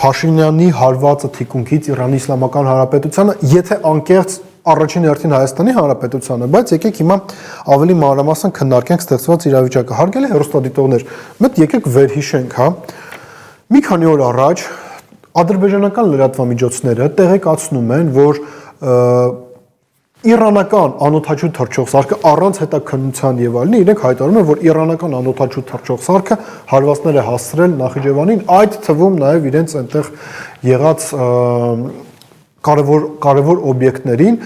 Փաշինյանի հարվածը թիկունքից Իրանի Իսլամական Հանրապետությանը, եթե անկեղծ առաջին հերթին Հայաստանի Հանրապետությանը, բայց եկեք հիմա ավելի մանրամասն քննարկենք ստեղծված իրավիճակը։ Հարգելի հեռուստադիտողներ, մեկ եկեք վերհիշենք, հա։ Մի քանի օր առաջ ադրբեջանական լրատվամիջոցները տեղեկացնում են, որ իրանական անօդաչու թռչող սարքը առանց հետաքննության եւ այլն, իրենք հայտարարում են, որ իրանական անօդաչու թռչող սարքը հարվածներ է հասցրել Նախիջևանին, այդ թվում նաեւ իրենց այնտեղ եղած կարևոր օբյեկտներին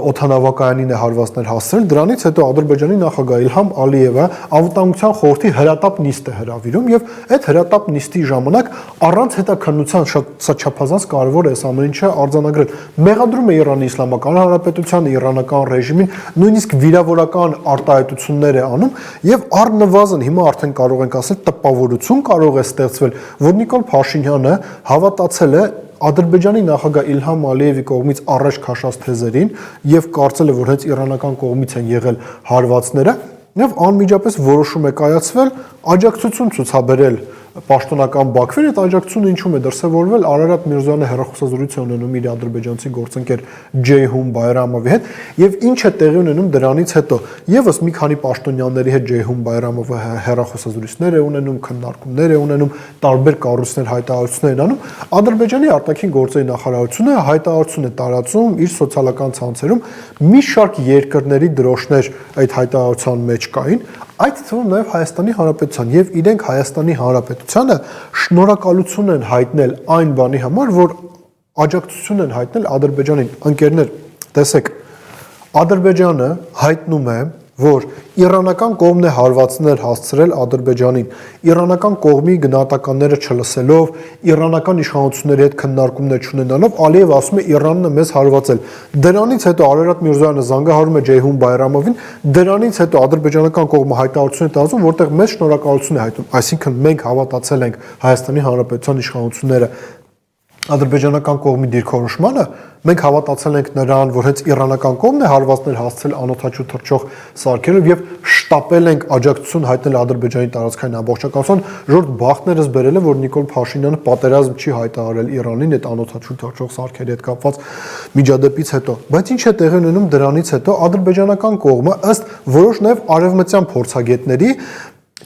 օդանավակայանին է հարվածներ հասցրել։ Դրանից հետո Ադրբեջանի նախագահ Իլհամ Ալիևը անվտանգության խորհրդի հրատապ նիստ է հրավիրում եւ այդ հրատապ նիստի ժամանակ առանց հետաքննության շատ չափազանց կարևոր է այս ամեն ինչը արձանագրել։ Մեղադրում է Իրանի Իսլամական Հանրապետությանը, իրանական ռեժիմին, նույնիսկ վիրավորական արտահայտություններ է անում եւ առնվազն հիմա արդեն կարող ենք ասել տպավորություն կարող է ստեղծվել, որ Նիկոլ Փաշինյանը հավատացել է Ադրբեջանի նախագահ Իլհամ Ալիևի կողմից առաջ քաշած թեզերին եւ կարծել է, որ հենց իրանական կողմից են եղել հարվածները եւ անմիջապես որոշում է կայացվել աջակցություն ցուցաբերել պաշտոնական Բաքվին, այդ աջակցությունը ինչու՞մ է դրսևորվել։ Արարատ Միրզոյանը հեռախոսազրույց է ունենում իր ադրբեջանցի գործընկեր Ջեյհուն Բայրամովի հետ եւ ինչ է տեղի ունենում դրանից հետո։ Եվս մի քանի պաշտոնյաների հետ Ջեյհուն Բայրամովը հեռախոսազրույցներ է ունենում, քննարկումներ է ունենում, տարբեր կառույցներ հայտարարություններ են անում։ Ադրբեջանի արտաքին գործերի նախարարությունը հայտարարություն է տարածում իր սոցիալական ցանցերում, մի շարք երկրների դրոշներ այդ հայտարարության մեջ կային, այդ թվում նաև Հայաստանի Հանրապետության եւ իրենք Հայաստանի Հանրապետությանը շնորհակալություն են հայտնել այն բանի համար, որ աջակցություն են հայտնել Ադրբեջանին։ Ընկերներ, տեսեք, Ադրբեջանը հայտնում է, որ իրանական կողմն է հարվածներ հասցրել Ադրբեջանին, իրանական կողմի գնահատականները չլսելով, իրանական իշխանությունների հետ քննարկումներ չունենալով, Ալիևը ասում է Իրանն է մեզ հարվածել։ Դրանից հետո Արարատ Միրզոյանը զանգահարում է Ջեյհուն Բայրամովին, դրանից հետո ադրբեջանական կողմը հայտարարություն է տալու, որտեղ մեզ շնորհակալություն է հայտնում, այսինքն մենք հավատացել ենք Հայաստանի Հանրապետության իշխանությունները ադրբեջանական կողմի դիրքորոշմանը, մենք հավատացել ենք նրան, որ հենց իրանական կողմն է հարվածներ հասցրել անօդաչու թռչող սարքերով եւ շտապել ենք աջակցություն հայտնել Ադրբեջանի տարածքային ամբողջականության, ժողովուրդ բախտներս բերել է, որ Նիկոլ Փաշինյանը պատերազմ չի հայտարարել Իրանին այդ անօդաչու թռչող սարքերի հետ կապված միջադեպից հետո։ Բայց ինչ է տեղի ունենում դրանից հետո ադրբեջանական կողմը ըստ որոշ նաեւ արևմտյան փորձագետների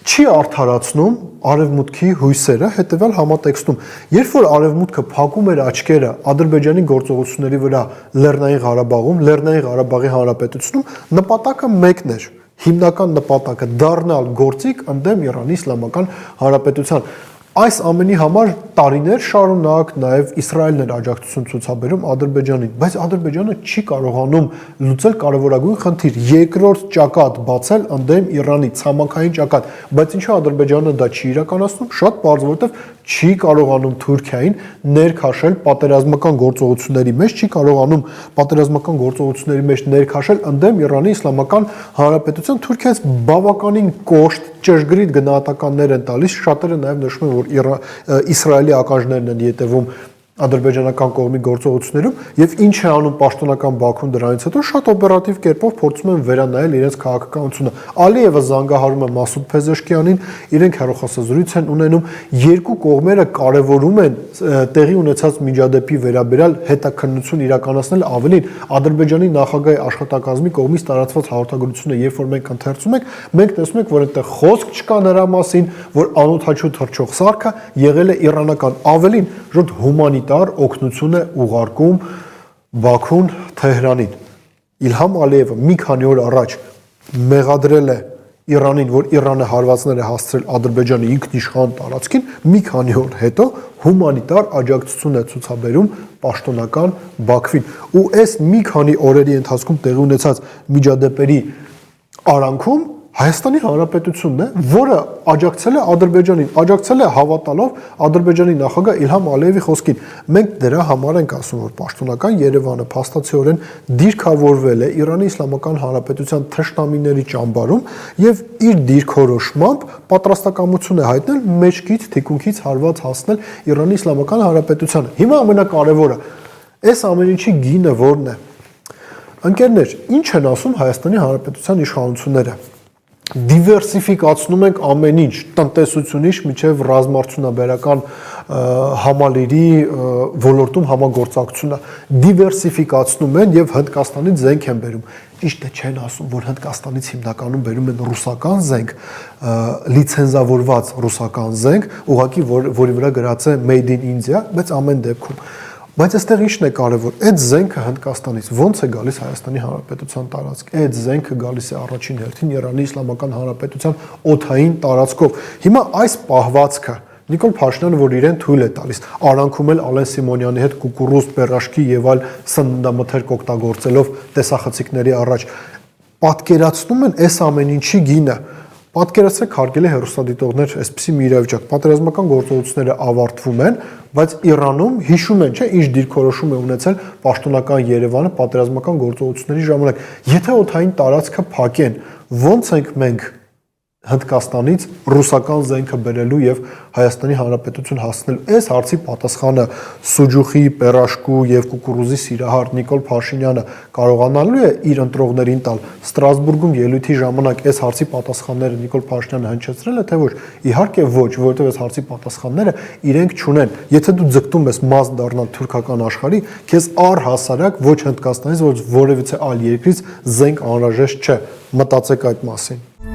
չի արդարացնում արևմուտքի հույսերը հետևյալ համատեքստում։ Երբ որ արևմուտքը փակում էր աչքերը Ադրբեջանի գործողությունների վրա Լեռնային Ղարաբաղում, Լեռնային Ղարաբաղի Հանրապետությունում, նպատակը մեկն էր։ Հիմնական նպատակը դառնալ գործիք ընդդեմ Իրանի Իսլամական Հանրապետության։ Այս ամենի համար տարիներ շարունակ նաև Իսրայելն էր աջակցություն ցուցաբերում Ադրբեջանին, բայց Ադրբեջանը չի կարողանում լուծել կարևորագույն խնդիր՝ երկրորդ ճակատ բացել ընդդեմ Իրանի, ցամաքային ճակատ, բայց ինչու Ադրբեջանը դա չի իրականացնում։ Շատ պարզ, որովհետև չի կարողանում Թուրքիային ներքաշել պատերազմական գործողությունների մեջ, չի կարողանում պատերազմական գործողությունների մեջ ներքաշել ընդդեմ Իրանի Իսլամական Հանրապետության։ Թուրքիայից բավականին կոշտ ճշգրիտ գնահատականներ են տալիս, շատերը նաև նշում են, որ Իսրայելի ականջներն են ետևում ադրբեջանական կողմի գործողություններում եւ ինչ է անում պաշտոնական Բաքուն դրանից հետո շատ օպերատիվ կերպով փորձում են վերանայել իրենց քաղաքականությունը։ Ալիևը զանգահարում է Մասուդ Փեզեշքյանին, իրենք հեռախոսազրույց են ունենում, երկու կողմերը կարևորում են տեղի ունեցած միջադեպի վերաբերյալ հետաքննություն իրականացնել, ավելին Ադրբեջանի նախագահի աշխատակազմի կողմից տարածված հաղորդագրությունը, երբ որ մենք ընթերցում ենք, մենք տեսնում ենք, որ այնտեղ խոսք չկա նրա մասին, որ անօդաչու թռչող սարքը եղել է իրանական, ավելին ժողովուրդ հումանիտար օգնություն է ուղարկում Բաքուն Թեհրանին։ Իլհամ Ալիևը մի քանի օր առաջ մեղադրել է Իրանին, որ Իրանը հարվածներ է հասցրել Ադրբեջանի ինքնիշխան տարածքին, մի քանի օր հետո հումանիտար աջակցություն է ցուցաբերում պաշտոնական Բաքվին։ Ու այս մի քանի օրերի ընթացքում տեղի ունեցած միջադեպերի արանքում Հայաստանի Հանրապետությունն է, որը աջակցել է Ադրբեջանին, աջակցել է հավատալով Ադրբեջանի նախագահ Իլհամ Ալիևի խոսքին։ Մենք դրա համար ենք ասում, որ պաշտոնական Երևանը փաստացիորեն դիրքավորվել է Իրանի Իսլամական Հանրապետության թշնամիների ճամբարում եւ իր դիրքորոշմամբ պատրաստակամություն է հայտնել մեջքից, թիկունքից հարված հասնել Իրանի Իսլամական Հանրապետությանը։ Հիմա ամենակարևորը, այս ամեն ինչի գինը որն է։ Ընկերներ, ինչ են ասում Հայաստանի Հանրապետության իշխանությունները։ դիվերսիֆիկացնում ենք ամեն ինչ, տնտեսությունից մինչև ռազմարտունաբերական համալիրի ոլորտում համագործակցությունը դիվերսիֆիկացնում են եւ Հնդկաստանից զենք են բերում։ Ճիշտ է, չեն ասում, որ Հնդկաստանից հիմնականում բերում են ռուսական զենք, լիցենզավորված ռուսական զենք, ուղղակի որի վրա գրած է Made in India, բայց ամեն դեպքում Բայց այստեղ ինչն է կարևոր, այդ զենքը Հնդկաստանից ո՞նց է գալիս Հայաստանի Հանրապետության տարածք։ Այդ զենքը գալիս է առաջին հերթին Իրանի Իսլամական Հանրապետության օդային տարածքով։ Հիմա այս պահվածքը Նիկոլ Փաշինյանը, որ իրեն թույլ է տալիս, արանքում էլ Ալեն Սիմոնյանի հետ կուկուռուզ, պերաշկի եւ այլ սննդամթերք օգտագործելով տեսախցիկների առաջ պատկերացնում են այս ամեն ինչի գինը։ Պատկերացրեք, հարգելի հեռուստադիտողներ, այսպիսի մի իրավիճակ, պատերազմական գործողությունները ավարտվում են, բայց Իրանում հիշում են, չէ, ինչ դիրքորոշում է ունեցել պաշտոնական Երևանը պատերազմական գործողությունների ժամանակ։ Եթե օդային տարածքը փակեն, ո՞նց ենք մենք Հնդկաստանից ռուսական զենքը բերելու եւ Հայաստանի Հանրապետություն հասցնելու։ Այս հարցի պատասխանը սուջուխի, պերաշկու եւ կուկուռուզի սիրահար Նիկոլ Փաշինյանը կարողանալու է իր ընտրողներին տալ։ Ստրասբուրգում ելույթի ժամանակ այս հարցի պատասխանները Նիկոլ Փաշինյանը հնչեցրել է, թե ոչ։ Իհարկե ոչ, որովհետեւ այս հարցի պատասխանները իրենք չունեն։ Եթե դու ձգտում ես մաս դառնալ թուրքական աշխարհի, քեզ առհասարակ ոչ Հնդկաստանից, ոչ որևիցե այլ երկրից զենք անհրաժեշտ չէ։ Մտածեք այդ մասին։